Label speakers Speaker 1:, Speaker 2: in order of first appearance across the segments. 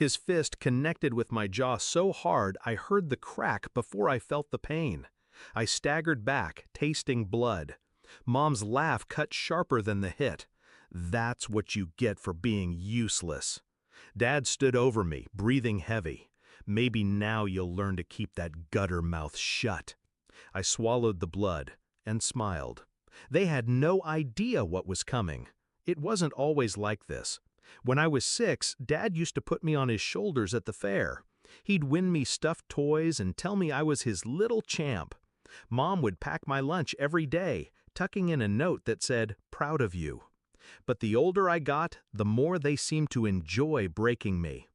Speaker 1: His fist connected with my jaw so hard I heard the crack before I felt the pain. I staggered back, tasting blood. Mom's laugh cut sharper than the hit. "That's what you get for being useless." Dad stood over me, breathing heavy. "Maybe now you'll learn to keep that gutter mouth shut." I swallowed the blood and smiled. They had no idea what was coming. It wasn't always like this. When I was 6, Dad used to put me on his shoulders at the fair. He'd win me stuffed toys and tell me I was his little champ. Mom would pack my lunch every day, tucking in a note that said, "Proud of you." But the older I got, the more they seemed to enjoy breaking me.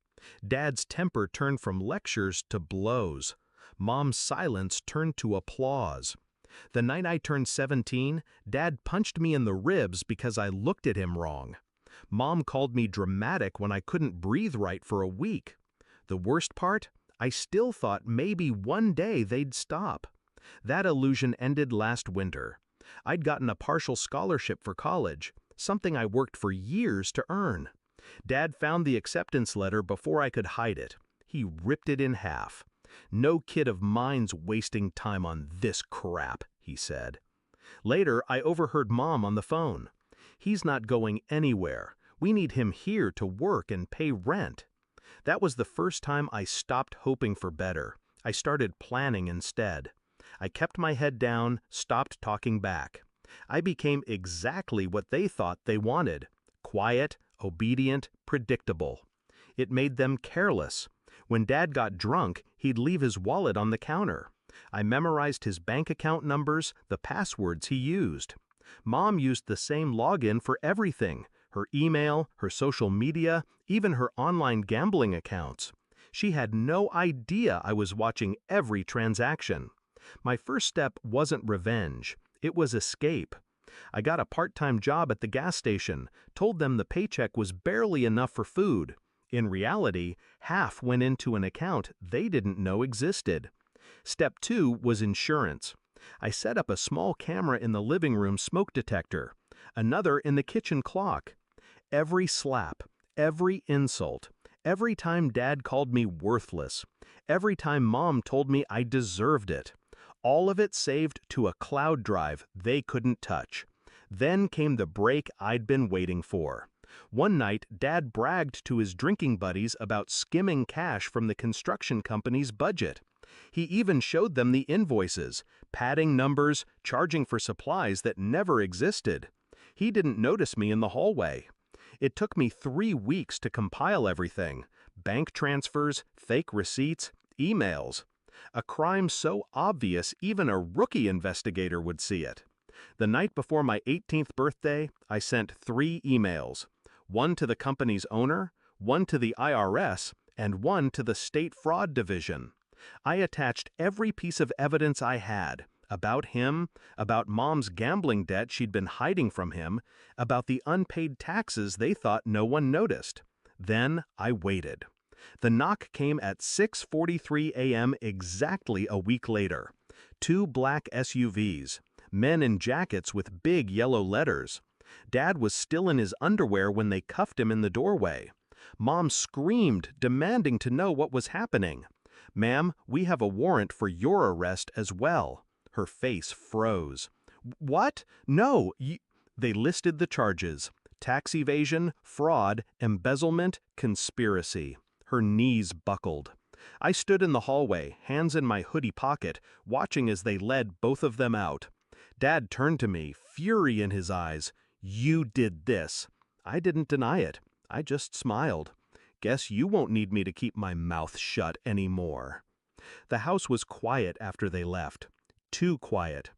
Speaker 1: Dad's temper turned from lectures to blows. Mom's silence turned to applause. The night I turned 17, Dad punched me in the ribs because I looked at him wrong. Mom called me dramatic when I couldn't breathe right for a week. The worst part? I still thought maybe one day they'd stop. That illusion ended last winter. I'd gotten a partial scholarship for college, something I worked for years to earn. Dad found the acceptance letter before I could hide it. He ripped it in half. "No kid of mine's wasting time on this crap," he said. Later, I overheard Mom on the phone. "He's not going anywhere. We need him here to work and pay rent." That was the first time I stopped hoping for better. I started planning instead. I kept my head down, stopped talking back. I became exactly what they thought they wanted: quiet, obedient, predictable. It made them careless. When Dad got drunk, he'd leave his wallet on the counter. I memorized his bank account numbers, the passwords he used. Mom used the same login for everything: her email, her social media, even her online gambling accounts. She had no idea I was watching every transaction. My first step wasn't revenge. It was escape. I got a part-time job at the gas station, told them the paycheck was barely enough for food. In reality, half went into an account they didn't know existed. Step 2 was insurance. I set up a small camera in the living room smoke detector, another in the kitchen clock. Every slap, every insult, every time Dad called me worthless, every time Mom told me I deserved it, all of it saved to a cloud drive they couldn't touch. Then came the break I'd been waiting for. One night, Dad bragged to his drinking buddies about skimming cash from the construction company's budget. He even showed them the invoices, padding numbers, charging for supplies that never existed. He didn't notice me in the hallway. It took me 3 weeks to compile everything: bank transfers, fake receipts, emails. A crime so obvious even a rookie investigator would see it. The night before my 18th birthday, I sent 3 emails. One to the company's owner, one to the IRS, and one to the State Fraud Division. I attached every piece of evidence I had: about him, about Mom's gambling debt she'd been hiding from him, about the unpaid taxes they thought no one noticed. Then I waited. The knock came at 6:43 a.m. exactly a week later. 2 black SUVs, men in jackets with big yellow letters. Dad was still in his underwear when they cuffed him in the doorway. Mom screamed, demanding to know what was happening. "Ma'am, we have a warrant for your arrest as well." Her face froze. "What? No, They listed the charges: tax evasion, fraud, embezzlement, conspiracy. Her knees buckled. I stood in the hallway, hands in my hoodie pocket, watching as they led both of them out. Dad turned to me, fury in his eyes. "You did this." I didn't deny it. I just smiled. "Guess you won't need me to keep my mouth shut anymore." The house was quiet after they left. Too quiet.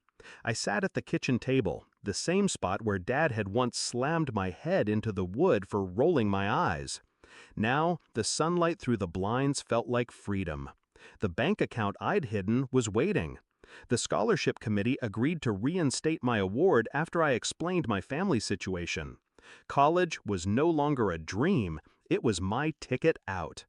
Speaker 1: I sat at the kitchen table, the same spot where Dad had once slammed my head into the wood for rolling my eyes. Now, the sunlight through the blinds felt like freedom. The bank account I'd hidden was waiting. The scholarship committee agreed to reinstate my award after I explained my family situation. College was no longer a dream, it was my ticket out.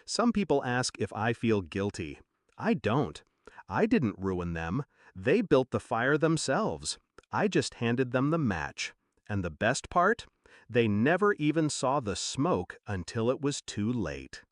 Speaker 1: Some people ask if I feel guilty. I don't. I didn't ruin them. They built the fire themselves. I just handed them the match. And the best part? They never even saw the smoke until it was too late.